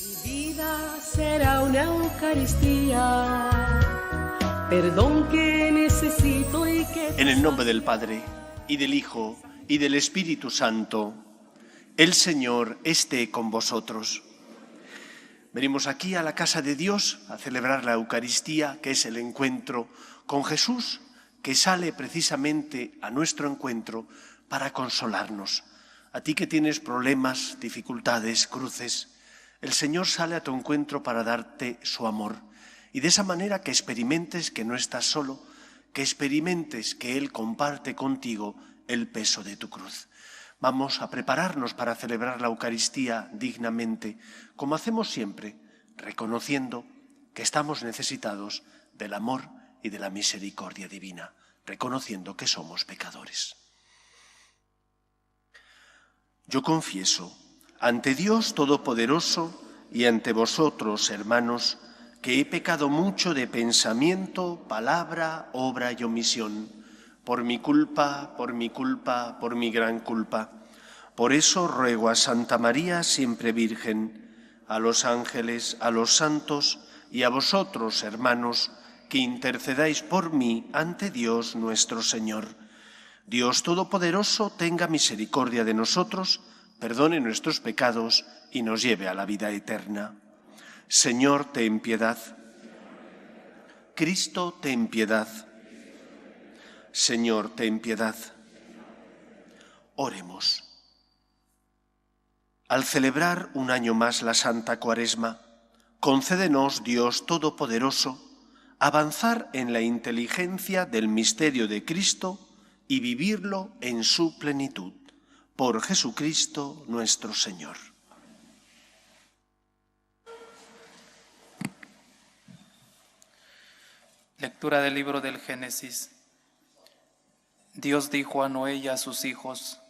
Mi vida será una Eucaristía, perdón que necesito y que... En el nombre del Padre, y del Hijo, y del Espíritu Santo, el Señor esté con vosotros. Venimos aquí a la casa de Dios a celebrar la Eucaristía, que es el encuentro con Jesús, que sale precisamente a nuestro encuentro para consolarnos. A ti que tienes problemas, dificultades, cruces, el Señor sale a tu encuentro para darte su amor. Y de esa manera que experimentes que no estás solo, que experimentes que Él comparte contigo el peso de tu cruz. Vamos a prepararnos para celebrar la Eucaristía dignamente, como hacemos siempre, reconociendo que estamos necesitados del amor y de la misericordia divina, reconociendo que somos pecadores. Yo confieso ante Dios Todopoderoso y ante vosotros, hermanos, que he pecado mucho de pensamiento, palabra, obra y omisión, por mi culpa, por mi gran culpa. Por eso ruego a Santa María, siempre Virgen, a los ángeles, a los santos y a vosotros, hermanos, que intercedáis por mí ante Dios nuestro Señor. Dios Todopoderoso tenga misericordia de nosotros, perdone nuestros pecados y nos lleve a la vida eterna. Señor, ten piedad. Cristo, ten piedad. Señor, ten piedad. Oremos. Al celebrar un año más la Santa Cuaresma, concédenos, Dios Todopoderoso, avanzar en la inteligencia del misterio de Cristo y vivirlo en su plenitud. Por Jesucristo nuestro Señor. Lectura del libro del Génesis. Dios dijo a Noé y a sus hijos: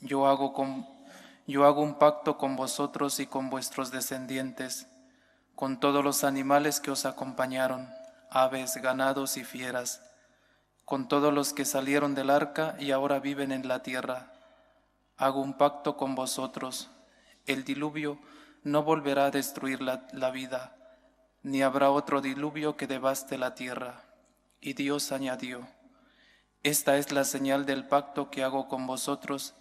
Yo hago un pacto con vosotros y con vuestros descendientes, con todos los animales que os acompañaron, aves, ganados y fieras, con todos los que salieron del arca y ahora viven en la tierra. Hago un pacto con vosotros. El diluvio no volverá a destruir la vida, ni habrá otro diluvio que devaste la tierra. Y Dios añadió: Esta es la señal del pacto que hago con vosotros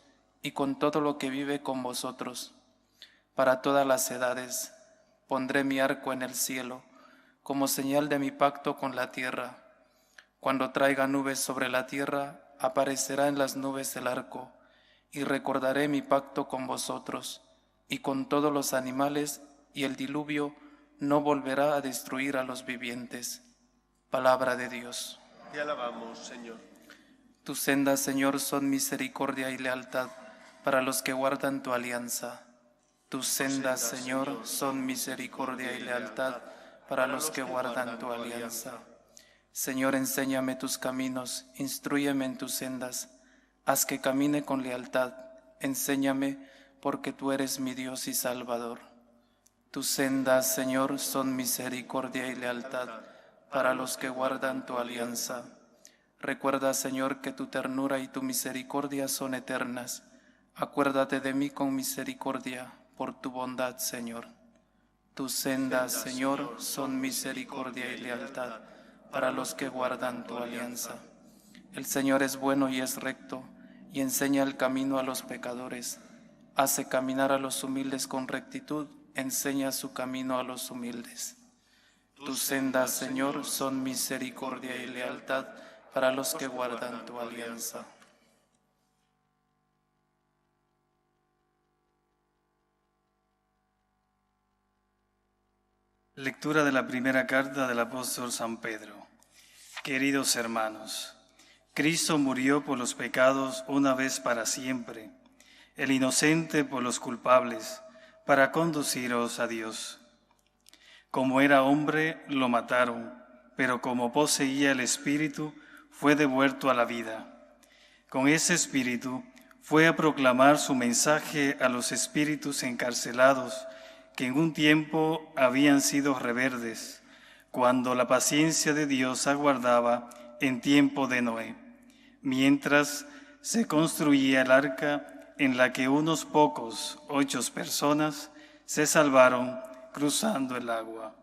y con todo lo que vive con vosotros. Para todas las edades pondré mi arco en el cielo, como señal de mi pacto con la tierra. Cuando traiga nubes sobre la tierra, aparecerá en las nubes el arco, y recordaré mi pacto con vosotros y con todos los animales, y el diluvio no volverá a destruir a los vivientes. Palabra de Dios. Te alabamos, Señor. Tus sendas, Señor, son misericordia y lealtad para los que guardan tu alianza. Tus sendas, Señor, son misericordia y lealtad para los que guardan tu alianza. Señor, enséñame tus caminos, instrúyeme en tus sendas. Haz que camine con lealtad, enséñame, porque tú eres mi Dios y Salvador. Tus sendas, Señor, son misericordia y lealtad para los que guardan tu alianza. Recuerda, Señor, que tu ternura y tu misericordia son eternas. Acuérdate de mí con misericordia, por tu bondad, Señor. Tus sendas, Señor, son misericordia y lealtad para los que guardan tu alianza. El Señor es bueno y es recto, y enseña el camino a los pecadores. Hace caminar a los humildes con rectitud, enseña su camino a los humildes. Tus sendas, Señor, son misericordia y lealtad para los que guardan tu alianza. Lectura de la primera carta del apóstol San Pedro. Queridos hermanos, Cristo murió por los pecados una vez para siempre, el inocente por los culpables, para conduciros a Dios. Como era hombre, lo mataron, pero como poseía el Espíritu, fue devuelto a la vida. Con ese Espíritu fue a proclamar su mensaje a los espíritus encarcelados, que en un tiempo habían sido rebeldes, cuando la paciencia de Dios aguardaba en tiempo de Noé, mientras se construía el arca en la que unos pocos, 8 personas, se salvaron, cruzando el agua.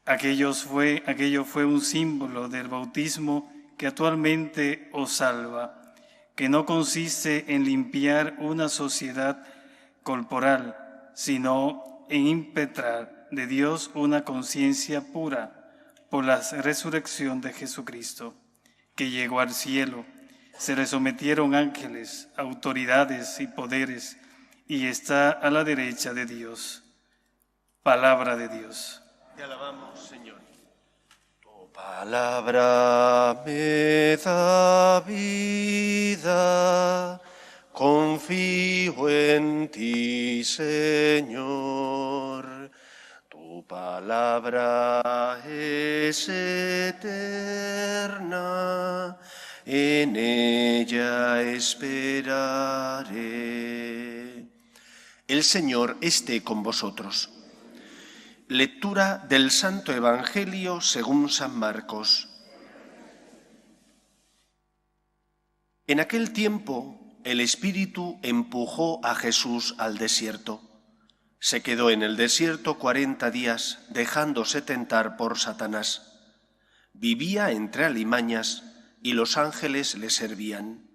Aquello fue un símbolo del bautismo que actualmente os salva, que no consiste en limpiar una sociedad corporal, sino en impetrar de Dios una conciencia pura por la resurrección de Jesucristo, que llegó al cielo. Se le sometieron ángeles, autoridades y poderes, y está a la derecha de Dios. Palabra de Dios. Te alabamos, Señor. Tu palabra me da vida, confío en ti, Señor. Tu palabra es eterna, en ella esperaré. El Señor esté con vosotros. Lectura del Santo Evangelio según San Marcos. En aquel tiempo, el Espíritu empujó a Jesús al desierto. Se quedó en el desierto 40 días, dejándose tentar por Satanás. Vivía entre alimañas y los ángeles le servían.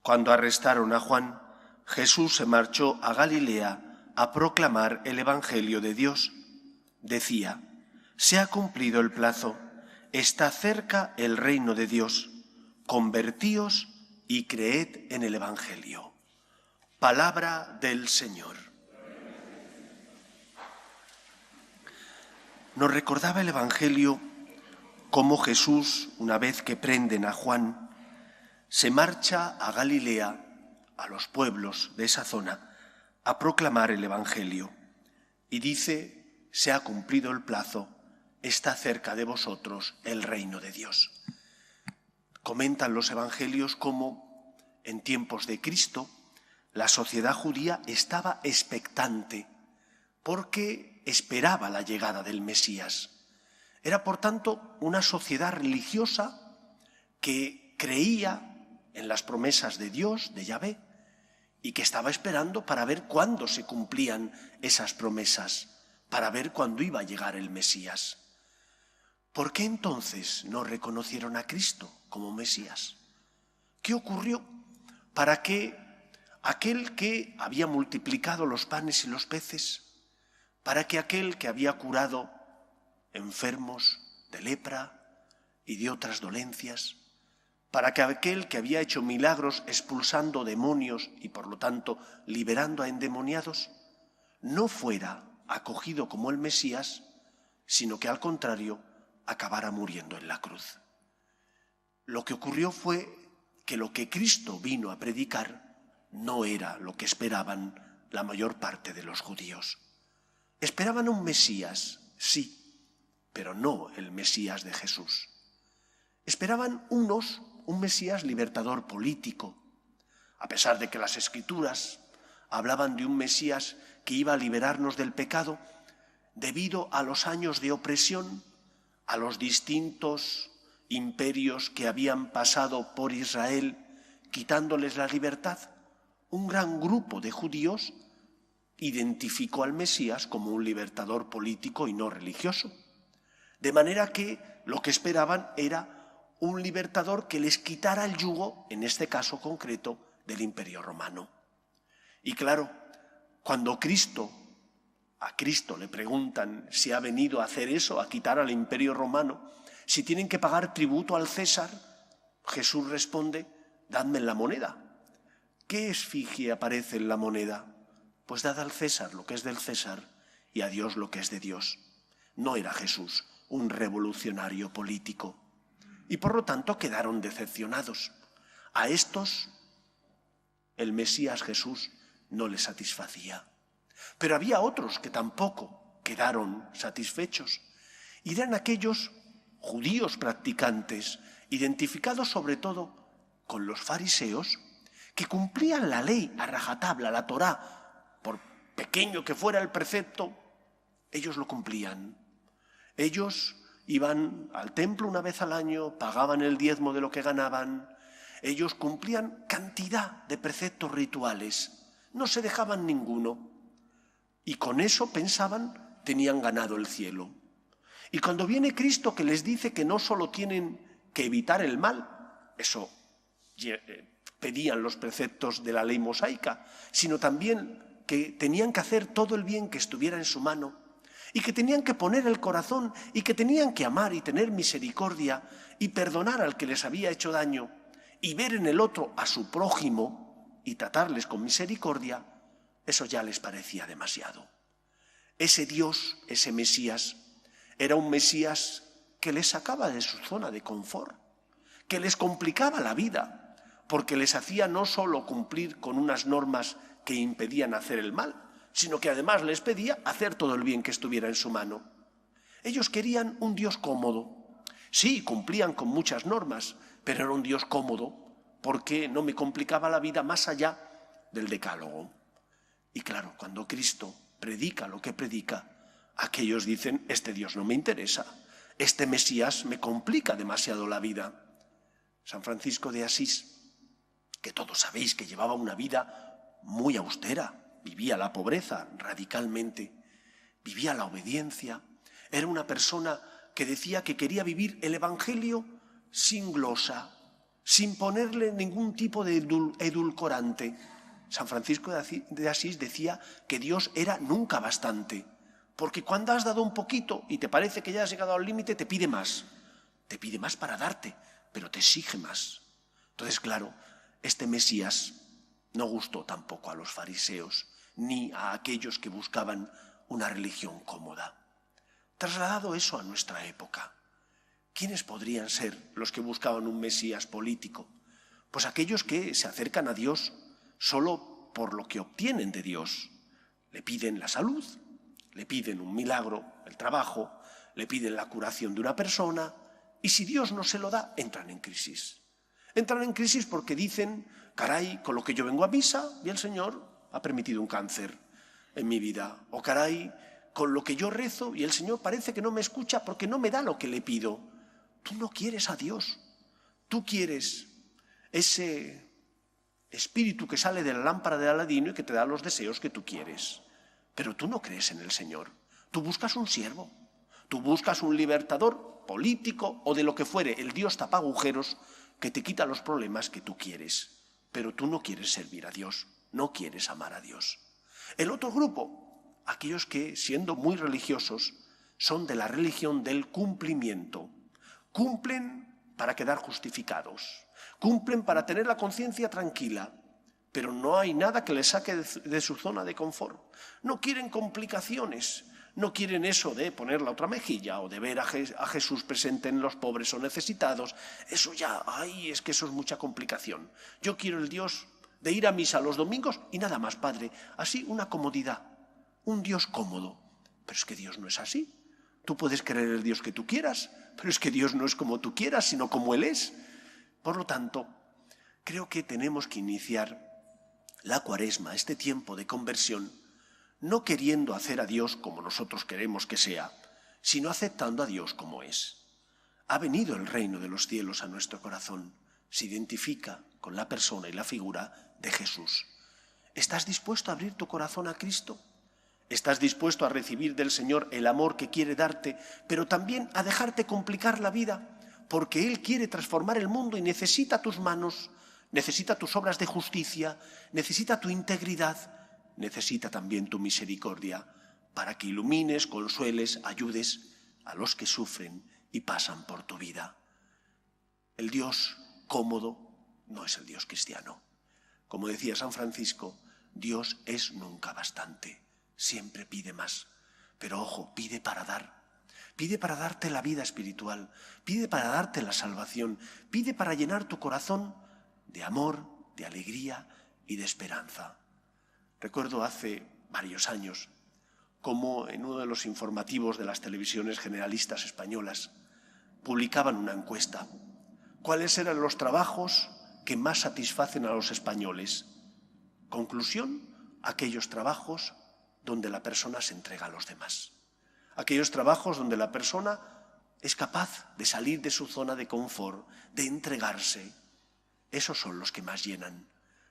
Cuando arrestaron a Juan, Jesús se marchó a Galilea a proclamar el Evangelio de Dios. Decía: se ha cumplido el plazo, está cerca el reino de Dios, convertíos y creed en el Evangelio. Palabra del Señor. Nos recordaba el Evangelio cómo Jesús, una vez que prenden a Juan, se marcha a Galilea, a los pueblos de esa zona, a proclamar el Evangelio. Y dice: se ha cumplido el plazo, está cerca de vosotros el reino de Dios. Comentan los evangelios cómo en tiempos de Cristo la sociedad judía estaba expectante porque esperaba la llegada del Mesías. Era, por tanto, una sociedad religiosa que creía en las promesas de Dios, de Yahvé, y que estaba esperando para ver cuándo se cumplían esas promesas, para ver cuándo iba a llegar el Mesías. ¿Por qué entonces no reconocieron a Cristo como Mesías? ¿Qué ocurrió para que aquel que había multiplicado los panes y los peces, para que aquel que había curado enfermos de lepra y de otras dolencias, para que aquel que había hecho milagros expulsando demonios y por lo tanto liberando a endemoniados, no fuera acogido como el Mesías, sino que al contrario acabara muriendo en la cruz? Lo que ocurrió fue que lo que Cristo vino a predicar no era lo que esperaban la mayor parte de los judíos. Esperaban un Mesías, sí, pero no el Mesías de Jesús. Esperaban unos un Mesías libertador político, a pesar de que las Escrituras hablaban de un Mesías que iba a liberarnos del pecado debido a los años de opresión, a los distintos imperios que habían pasado por Israel, quitándoles la libertad. Un gran grupo de judíos identificó al Mesías como un libertador político y no religioso. De manera que lo que esperaban era un libertador que les quitara el yugo, en este caso concreto, del Imperio Romano. Y claro, cuando a Cristo le preguntan si ha venido a hacer eso, a quitar al Imperio Romano, si tienen que pagar tributo al César, Jesús responde: dadme la moneda. ¿Qué efigie aparece en la moneda? Pues dad al César lo que es del César y a Dios lo que es de Dios. No era Jesús un revolucionario político. Y por lo tanto quedaron decepcionados. A estos el Mesías Jesús no les satisfacía. Pero había otros que tampoco quedaron satisfechos. Y eran aquellos judíos practicantes, identificados sobre todo con los fariseos, que cumplían la ley a rajatabla, la Torá. Por pequeño que fuera el precepto, ellos lo cumplían. Ellos iban al templo una vez al año, pagaban el diezmo de lo que ganaban. Ellos cumplían cantidad de preceptos rituales, no se dejaban ninguno. Y con eso pensaban tenían ganado el cielo. Y cuando viene Cristo que les dice que no solo tienen que evitar el mal, eso pedían los preceptos de la ley mosaica, sino también que tenían que hacer todo el bien que estuviera en su mano y que tenían que poner el corazón y que tenían que amar y tener misericordia y perdonar al que les había hecho daño y ver en el otro a su prójimo y tratarles con misericordia, eso ya les parecía demasiado. Ese Dios, ese Mesías, era un Mesías que les sacaba de su zona de confort, que les complicaba la vida, porque les hacía no solo cumplir con unas normas que impedían hacer el mal, sino que además les pedía hacer todo el bien que estuviera en su mano. Ellos querían un Dios cómodo. Sí, cumplían con muchas normas, pero era un Dios cómodo porque no me complicaba la vida más allá del decálogo. Y claro, cuando Cristo predica lo que predica, aquellos dicen, este Dios no me interesa, este Mesías me complica demasiado la vida. San Francisco de Asís, que todos sabéis que llevaba una vida muy austera, vivía la pobreza radicalmente, vivía la obediencia, era una persona que decía que quería vivir el Evangelio sin glosa, sin ponerle ningún tipo de edulcorante. San Francisco de Asís decía que Dios era nunca bastante, porque cuando has dado un poquito y te parece que ya has llegado al límite, te pide más para darte, pero te exige más. Entonces, claro, este Mesías no gustó tampoco a los fariseos, ni a aquellos que buscaban una religión cómoda. Trasladado eso a nuestra época, ¿quiénes podrían ser los que buscaban un Mesías político? Pues aquellos que se acercan a Dios solo por lo que obtienen de Dios. Le piden la salud, le piden un milagro, el trabajo, le piden la curación de una persona, y si Dios no se lo da, entran en crisis. Entran en crisis porque dicen, caray, con lo que yo vengo a misa y el Señor ha permitido un cáncer en mi vida. O caray, con lo que yo rezo y el Señor parece que no me escucha porque no me da lo que le pido. Tú no quieres a Dios. Tú quieres ese espíritu que sale de la lámpara de Aladino y que te da los deseos que tú quieres. Pero tú no crees en el Señor. Tú buscas un siervo. Tú buscas un libertador político o de lo que fuere, el Dios tapagujeros que te quita los problemas que tú quieres. Pero tú no quieres servir a Dios, no quieres amar a Dios. El otro grupo, aquellos que, siendo muy religiosos, son de la religión del cumplimiento. Cumplen para quedar justificados, cumplen para tener la conciencia tranquila, pero no hay nada que les saque de su zona de confort. No quieren complicaciones, no quieren eso de poner la otra mejilla o de ver a Jesús presente en los pobres o necesitados. Eso ya, ay, es que eso es mucha complicación. Yo quiero el Dios de ir a misa los domingos y nada más, Padre. Así, una comodidad, un Dios cómodo. Pero es que Dios no es así. Tú puedes creer el Dios que tú quieras, pero es que Dios no es como tú quieras, sino como Él es. Por lo tanto, creo que tenemos que iniciar la Cuaresma, este tiempo de conversión, no queriendo hacer a Dios como nosotros queremos que sea, sino aceptando a Dios como es. Ha venido el reino de los cielos a nuestro corazón, se identifica con la persona y la figura de Jesús. ¿Estás dispuesto a abrir tu corazón a Cristo? ¿Estás dispuesto a recibir del Señor el amor que quiere darte, pero también a dejarte complicar la vida? Porque Él quiere transformar el mundo y necesita tus manos, necesita tus obras de justicia, necesita tu integridad, necesita también tu misericordia para que ilumines, consueles, ayudes a los que sufren y pasan por tu vida. El Dios cómodo no es el Dios cristiano. Como decía San Francisco, Dios es nunca bastante, siempre pide más. Pero ojo, pide para dar. Pide para darte la vida espiritual, pide para darte la salvación, pide para llenar tu corazón de amor, de alegría y de esperanza. Recuerdo hace varios años cómo en uno de los informativos de las televisiones generalistas españolas publicaban una encuesta. ¿Cuáles eran los trabajos que más satisfacen a los españoles? Conclusión, aquellos trabajos donde la persona se entrega a los demás. Aquellos trabajos donde la persona es capaz de salir de su zona de confort, de entregarse. Esos son los que más llenan.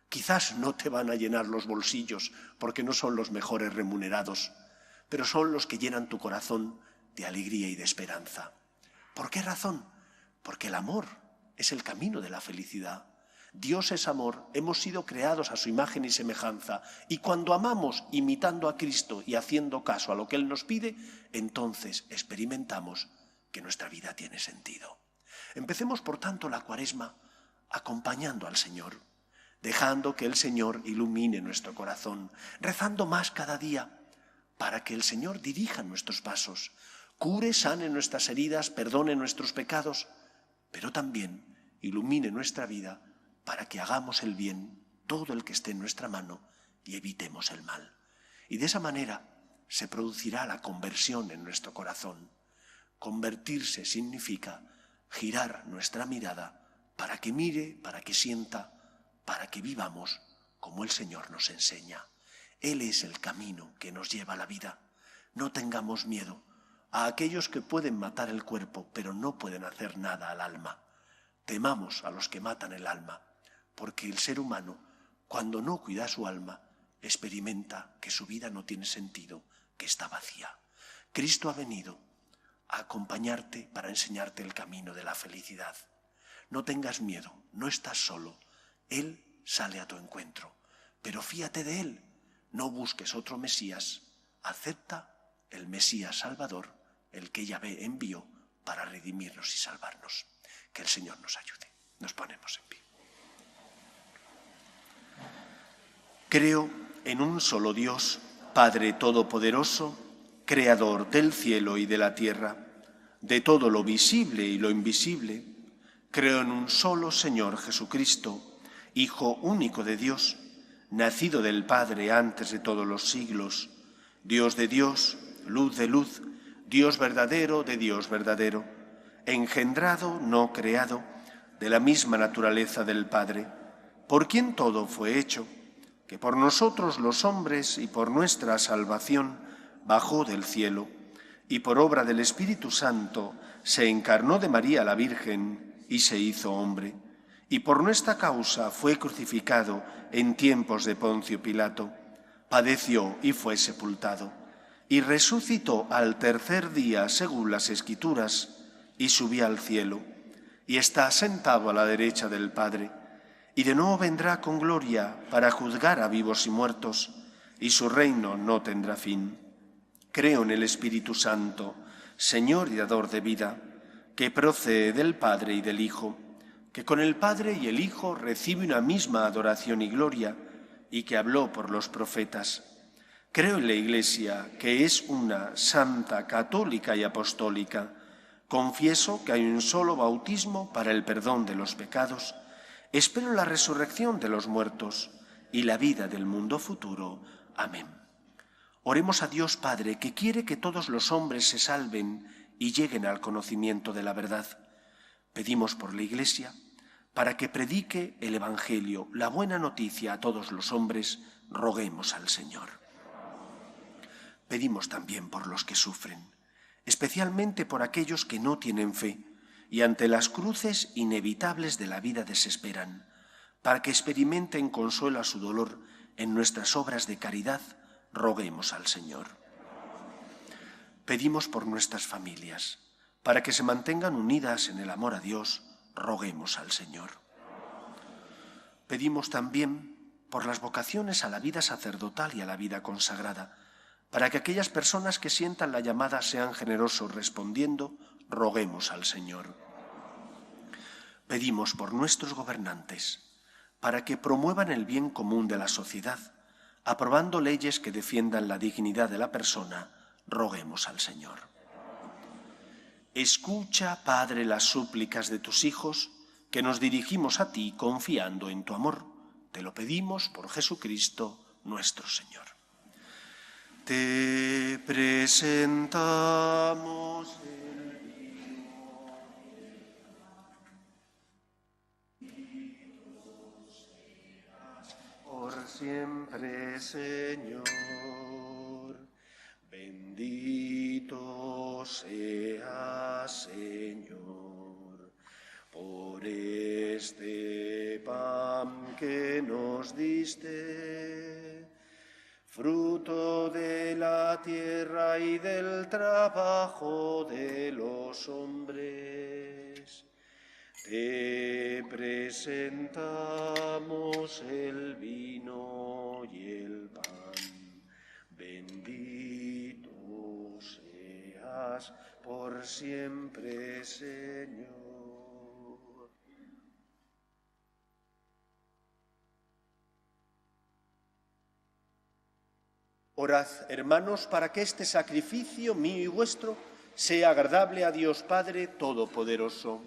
Quizás no te van a llenar los bolsillos porque no son los mejores remunerados, pero son los que llenan tu corazón de alegría y de esperanza. ¿Por qué razón? Porque el amor es el camino de la felicidad. Dios es amor, hemos sido creados a su imagen y semejanza, y cuando amamos imitando a Cristo y haciendo caso a lo que Él nos pide, entonces experimentamos que nuestra vida tiene sentido. Empecemos, por tanto, la Cuaresma acompañando al Señor, dejando que el Señor ilumine nuestro corazón, rezando más cada día para que el Señor dirija nuestros pasos, cure, sane nuestras heridas, perdone nuestros pecados, pero también ilumine nuestra vida para que hagamos el bien, todo el que esté en nuestra mano, y evitemos el mal. Y de esa manera se producirá la conversión en nuestro corazón. Convertirse significa girar nuestra mirada para que mire, para que sienta, para que vivamos como el Señor nos enseña. Él es el camino que nos lleva a la vida. No tengamos miedo a aquellos que pueden matar el cuerpo, pero no pueden hacer nada al alma. Temamos a los que matan el alma, porque el ser humano, cuando no cuida su alma, experimenta que su vida no tiene sentido, que está vacía. Cristo ha venido a acompañarte para enseñarte el camino de la felicidad. No tengas miedo, no estás solo. Él sale a tu encuentro, pero fíate de Él. No busques otro Mesías, acepta el Mesías Salvador, el que Yahvé envió para redimirnos y salvarnos. Que el Señor nos ayude. Nos ponemos en pie. Creo en un solo Dios, Padre Todopoderoso, Creador del cielo y de la tierra, de todo lo visible y lo invisible. Creo en un solo Señor Jesucristo, Hijo único de Dios, nacido del Padre antes de todos los siglos, Dios de Dios, luz de luz, Dios verdadero de Dios verdadero, engendrado, no creado, de la misma naturaleza del Padre, por quien todo fue hecho, que por nosotros los hombres y por nuestra salvación bajó del cielo, y por obra del Espíritu Santo se encarnó de María la Virgen y se hizo hombre, y por nuestra causa fue crucificado en tiempos de Poncio Pilato, padeció y fue sepultado, y resucitó al tercer día según las Escrituras, y subió al cielo, y está sentado a la derecha del Padre, y de nuevo vendrá con gloria para juzgar a vivos y muertos, y su reino no tendrá fin. Creo en el Espíritu Santo, Señor y dador de vida, que procede del Padre y del Hijo, que con el Padre y el Hijo recibe una misma adoración y gloria, y que habló por los profetas. Creo en la Iglesia, que es una, santa, católica y apostólica. Confieso que hay un solo bautismo para el perdón de los pecados. Espero la resurrección de los muertos y la vida del mundo futuro. Amén. Oremos a Dios Padre, que quiere que todos los hombres se salven y lleguen al conocimiento de la verdad. Pedimos por la Iglesia, para que predique el Evangelio, la buena noticia a todos los hombres, roguemos al Señor. Pedimos también por los que sufren, especialmente por aquellos que no tienen fe y ante las cruces inevitables de la vida desesperan, para que experimenten consuelo a su dolor en nuestras obras de caridad, roguemos al Señor. Pedimos por nuestras familias, para que se mantengan unidas en el amor a Dios, roguemos al Señor. Pedimos también por las vocaciones a la vida sacerdotal y a la vida consagrada, para que aquellas personas que sientan la llamada sean generosos respondiendo, roguemos al Señor. Pedimos por nuestros gobernantes, para que promuevan el bien común de la sociedad, aprobando leyes que defiendan la dignidad de la persona, roguemos al Señor. Escucha, Padre, las súplicas de tus hijos, que nos dirigimos a ti confiando en tu amor. Te lo pedimos por Jesucristo nuestro Señor. Te presentamos por siempre, Señor. Bendito seas, Señor, por este pan que nos diste, fruto de la la tierra y del trabajo de los hombres. Te presentamos el vino y el pan. Bendito seas por siempre, Señor. Orad, hermanos, para que este sacrificio mío y vuestro sea agradable a Dios Padre Todopoderoso.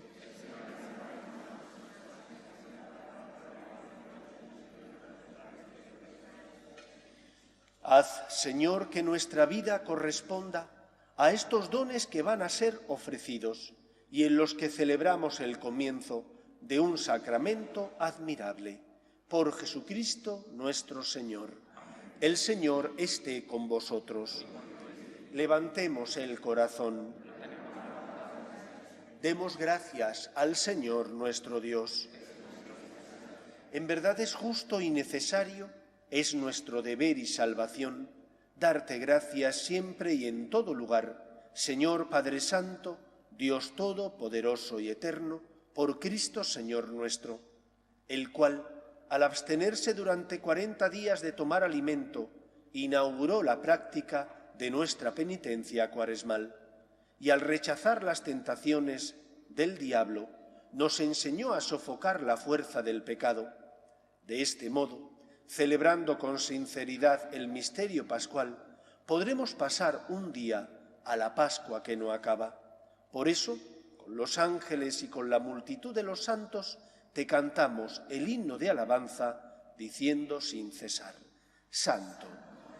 Haz, Señor, que nuestra vida corresponda a estos dones que van a ser ofrecidos y en los que celebramos el comienzo de un sacramento admirable. Por Jesucristo nuestro Señor. El Señor esté con vosotros. Levantemos el corazón. Demos gracias al Señor nuestro Dios. En verdad es justo y necesario, es nuestro deber y salvación, darte gracias siempre y en todo lugar, Señor Padre Santo, Dios Todopoderoso y Eterno, por Cristo Señor nuestro, el cual, al abstenerse durante 40 días de tomar alimento, inauguró la práctica de nuestra penitencia cuaresmal, y al rechazar las tentaciones del diablo, nos enseñó a sofocar la fuerza del pecado. De este modo, celebrando con sinceridad el misterio pascual, podremos pasar un día a la Pascua que no acaba. Por eso, con los ángeles y con la multitud de los santos, te cantamos el himno de alabanza, diciendo sin cesar: Santo,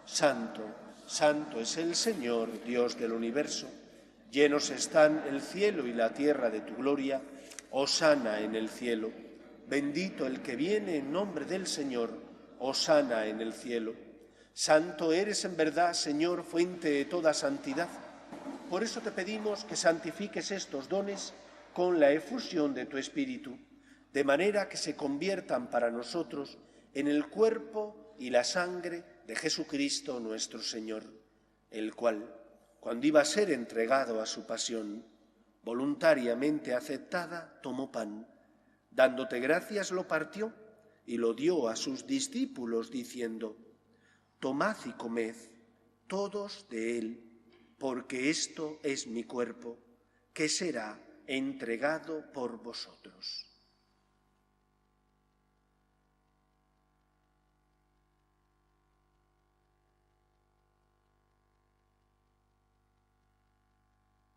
Santo, Santo es el Señor, Dios del universo. Llenos están el cielo y la tierra de tu gloria. Hosana en el cielo. Bendito el que viene en nombre del Señor. Hosana en el cielo. Santo eres en verdad, Señor, fuente de toda santidad. Por eso te pedimos que santifiques estos dones con la efusión de tu Espíritu, de manera que se conviertan para nosotros en el cuerpo y la sangre de Jesucristo nuestro Señor, el cual, cuando iba a ser entregado a su pasión, voluntariamente aceptada, tomó pan, dándote gracias lo partió y lo dio a sus discípulos, diciendo: Tomad y comed todos de él, porque esto es mi cuerpo, que será entregado por vosotros.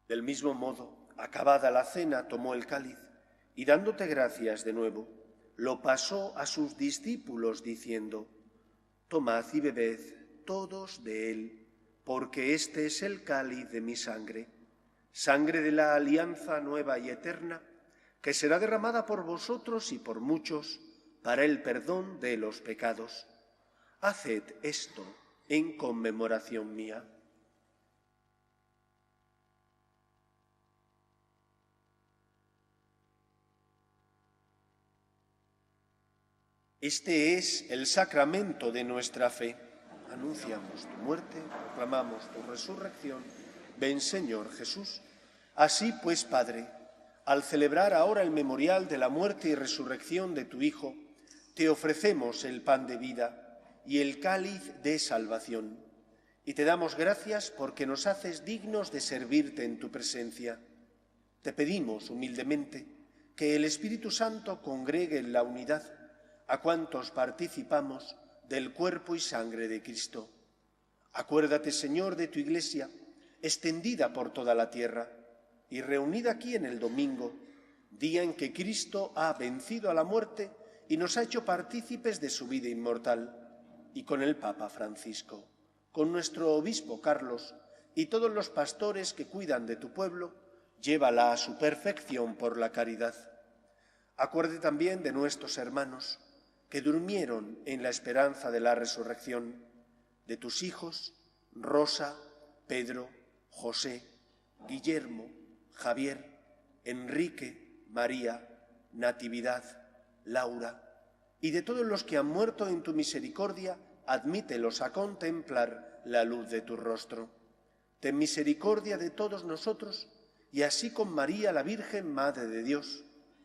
Del mismo modo, acabada la cena, tomó el cáliz y, dándote gracias de nuevo, lo pasó a sus discípulos, diciendo: Tomad y bebed todos de él, porque este es el cáliz de mi sangre, sangre de la alianza nueva y eterna, que será derramada por vosotros y por muchos para el perdón de los pecados. Haced esto en conmemoración mía. Este es el sacramento de nuestra fe. Anunciamos tu muerte, proclamamos tu resurrección. Ven, Señor Jesús. Así pues, Padre, al celebrar ahora el memorial de la muerte y resurrección de tu Hijo, te ofrecemos el pan de vida y el cáliz de salvación, y te damos gracias porque nos haces dignos de servirte en tu presencia. Te pedimos humildemente que el Espíritu Santo congregue en la unidad a cuantos participamos del cuerpo y sangre de Cristo. Acuérdate, Señor, de tu Iglesia, extendida por toda la tierra y reunida aquí en el domingo, día en que Cristo ha vencido a la muerte y nos ha hecho partícipes de su vida inmortal, y con el Papa Francisco, con nuestro obispo Carlos y todos los pastores que cuidan de tu pueblo, llévala a su perfección por la caridad. Acuérdate también de nuestros hermanos que durmieron en la esperanza de la resurrección, de tus hijos Rosa, Pedro, José, Guillermo, Javier, Enrique, María, Natividad, Laura, y de todos los que han muerto en tu misericordia admítelos a contemplar la luz de tu rostro. Ten misericordia de todos nosotros, y así con María, la Virgen Madre de Dios,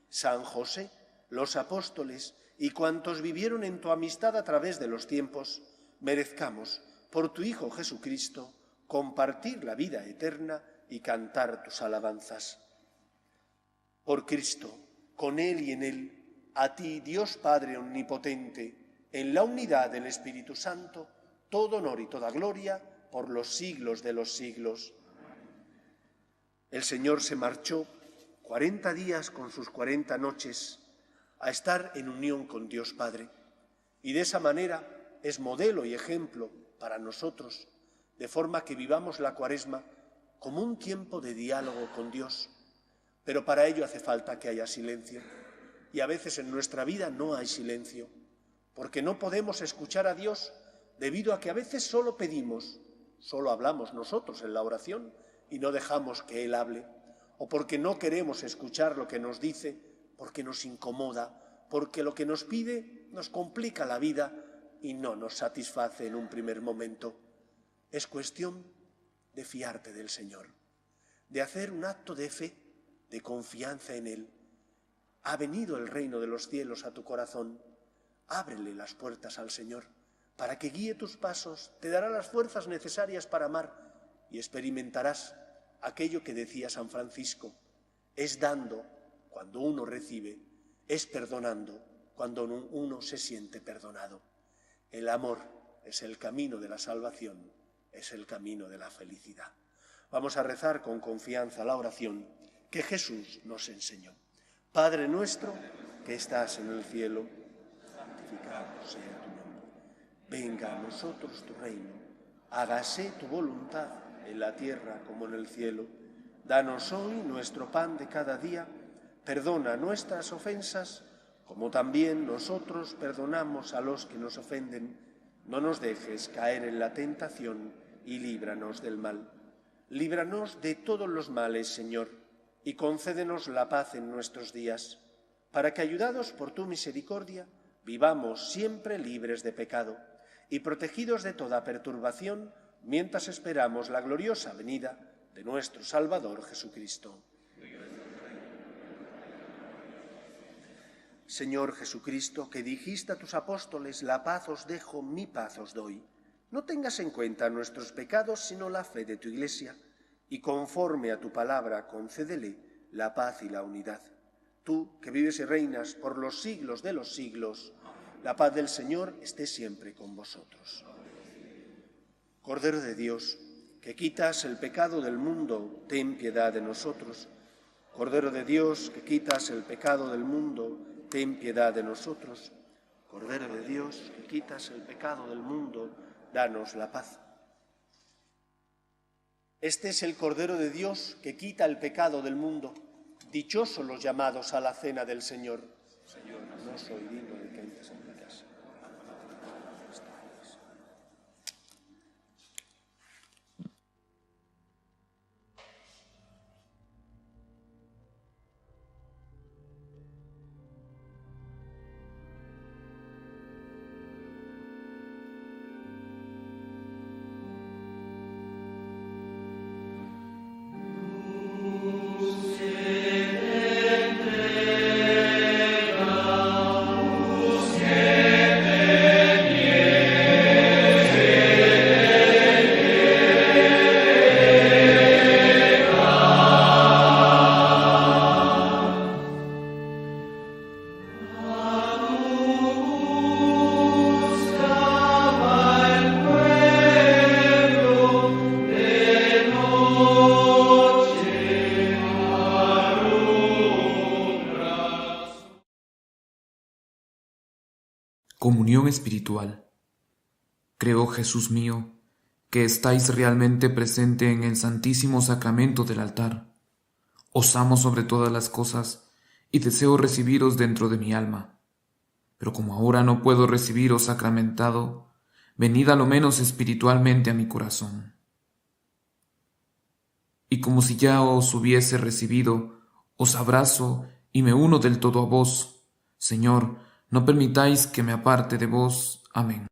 San José, los apóstoles y cuantos vivieron en tu amistad a través de los tiempos, merezcamos, por tu Hijo Jesucristo, compartir la vida eterna y cantar tus alabanzas. Por Cristo, con Él y en Él, a ti, Dios Padre omnipotente, en la unidad del Espíritu Santo, todo honor y toda gloria por los siglos de los siglos. El Señor se marchó 40 días con sus 40 noches a estar en unión con Dios Padre, y de esa manera es modelo y ejemplo para nosotros, de forma que vivamos la Cuaresma como un tiempo de diálogo con Dios. Pero para ello hace falta que haya silencio, y a veces en nuestra vida no hay silencio, porque no podemos escuchar a Dios debido a que a veces solo pedimos, solo hablamos nosotros en la oración y no dejamos que Él hable, o porque no queremos escuchar lo que nos dice, porque nos incomoda, porque lo que nos pide nos complica la vida y no nos satisface en un primer momento. Es cuestión de fiarte del Señor, de hacer un acto de fe, de confianza en Él. Ha venido el reino de los cielos a tu corazón. Ábrele las puertas al Señor para que guíe tus pasos, te dará las fuerzas necesarias para amar y experimentarás aquello que decía San Francisco: es dando cuando uno recibe, es perdonando cuando uno se siente perdonado. El amor es el camino de la salvación, es el camino de la felicidad. Vamos a rezar con confianza la oración que Jesús nos enseñó. Padre nuestro que estás en el cielo, santificado sea tu nombre. Venga a nosotros tu reino, hágase tu voluntad en la tierra como en el cielo. Danos hoy nuestro pan de cada día, perdona nuestras ofensas, como también nosotros perdonamos a los que nos ofenden. No nos dejes caer en la tentación y líbranos del mal. Líbranos de todos los males, Señor, y concédenos la paz en nuestros días, para que, ayudados por tu misericordia, vivamos siempre libres de pecado y protegidos de toda perturbación, mientras esperamos la gloriosa venida de nuestro Salvador Jesucristo. Señor Jesucristo, que dijiste a tus apóstoles: la paz os dejo, mi paz os doy. No tengas en cuenta nuestros pecados, sino la fe de tu Iglesia, y conforme a tu palabra concédele la paz y la unidad. Tú, que vives y reinas por los siglos de los siglos, la paz del Señor esté siempre con vosotros. Cordero de Dios, que quitas el pecado del mundo, ten piedad de nosotros. Cordero de Dios, que quitas el pecado del mundo, ten piedad de nosotros. Cordero de Dios, que quitas el pecado del mundo, danos la paz. Este es el Cordero de Dios que quita el pecado del mundo. Dichosos los llamados a la cena del Señor. Señor, no soy digno de que entres en mi casa. Comunión espiritual. Creo, Jesús mío, que estáis realmente presente en el Santísimo Sacramento del altar. Os amo sobre todas las cosas y deseo recibiros dentro de mi alma. Pero como ahora no puedo recibiros sacramentado, venid a lo menos espiritualmente a mi corazón. Y como si ya os hubiese recibido, os abrazo y me uno del todo a vos. Señor, no permitáis que me aparte de vos. Amén.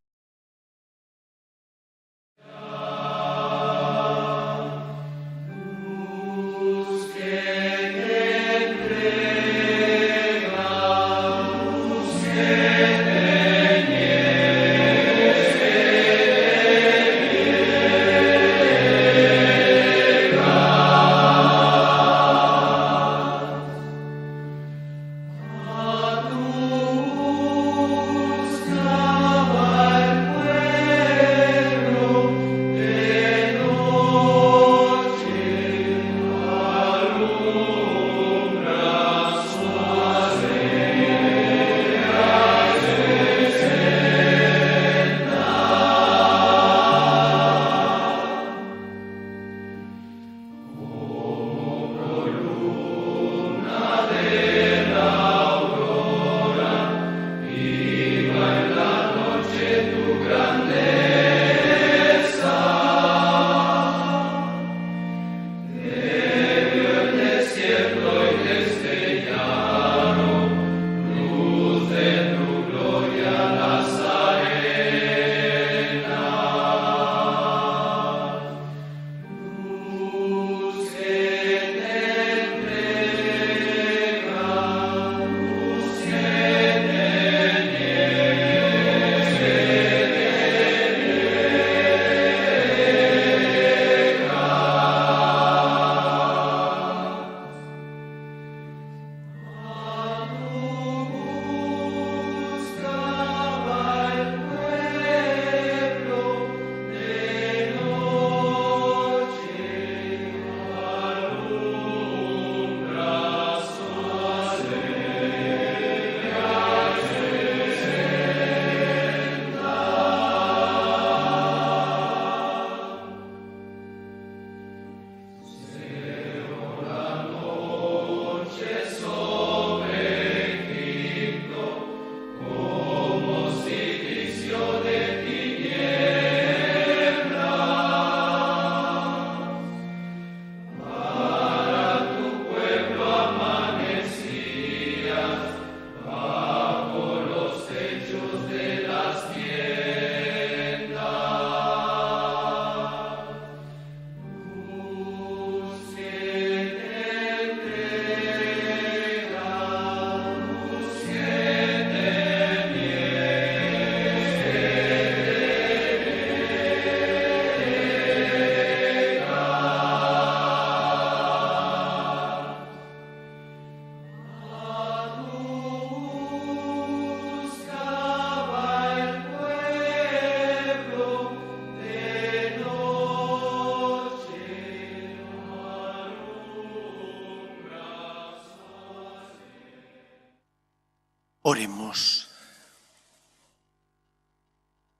Oremos.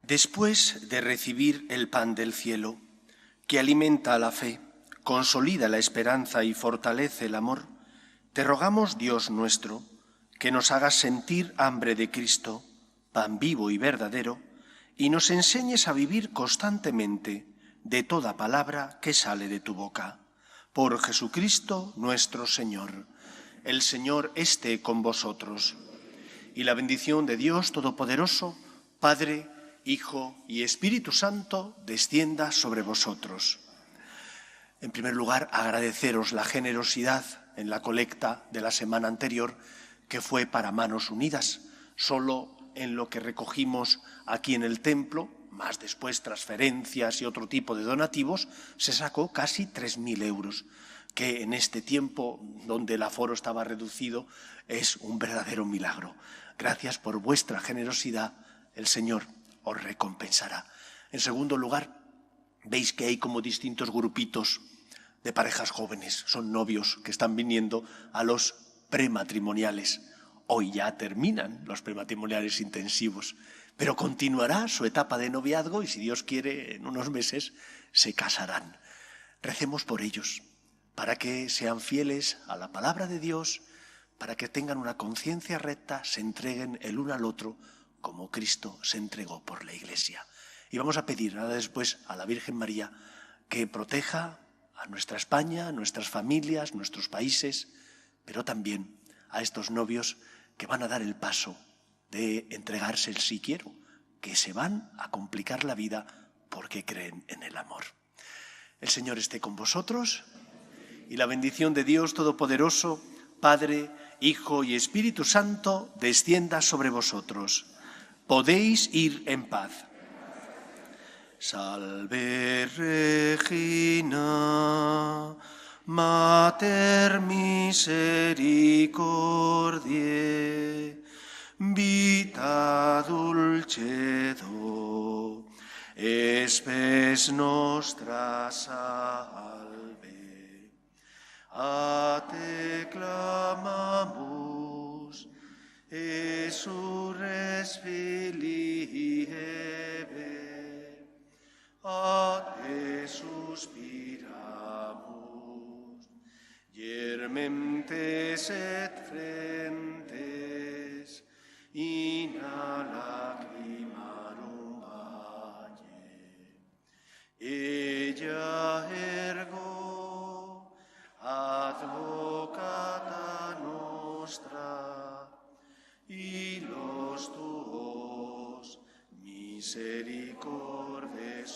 Después de recibir el pan del cielo, que alimenta la fe, consolida la esperanza y fortalece el amor, te rogamos, Dios nuestro, que nos hagas sentir hambre de Cristo, pan vivo y verdadero, y nos enseñes a vivir constantemente de toda palabra que sale de tu boca. Por Jesucristo nuestro Señor. El Señor esté con vosotros. Y la bendición de Dios Todopoderoso, Padre, Hijo y Espíritu Santo, descienda sobre vosotros. En primer lugar, agradeceros la generosidad en la colecta de la semana anterior, que fue para Manos Unidas. Solo en lo que recogimos aquí en el templo, más después transferencias y otro tipo de donativos, se sacó casi 3.000 euros, que en este tiempo donde el aforo estaba reducido es un verdadero milagro. Gracias por vuestra generosidad, el Señor os recompensará. En segundo lugar, veis que hay como distintos grupitos de parejas jóvenes, son novios que están viniendo a los prematrimoniales. Hoy ya terminan los prematrimoniales intensivos, pero continuará su etapa de noviazgo y, si Dios quiere, en unos meses se casarán. Recemos por ellos, para que sean fieles a la palabra de Dios, para que tengan una conciencia recta, se entreguen el uno al otro, como Cristo se entregó por la Iglesia. Y vamos a pedir nada después a la Virgen María que proteja a nuestra España, a nuestras familias, nuestros países, pero también a estos novios que van a dar el paso de entregarse el sí quiero, que se van a complicar la vida porque creen en el amor. El Señor esté con vosotros y la bendición de Dios Todopoderoso, Padre, Hijo y Espíritu Santo, descienda sobre vosotros. Podéis ir en paz. Salve Regina, Mater misericordiae, vita dulcedo, spes nostra salve. A te clamamus, exsurres filii Hebe, a te suspiramus, Iermentes et frentes, in lacrimarum valle. Ella ergo, advocata nostra, y los tuos misericordes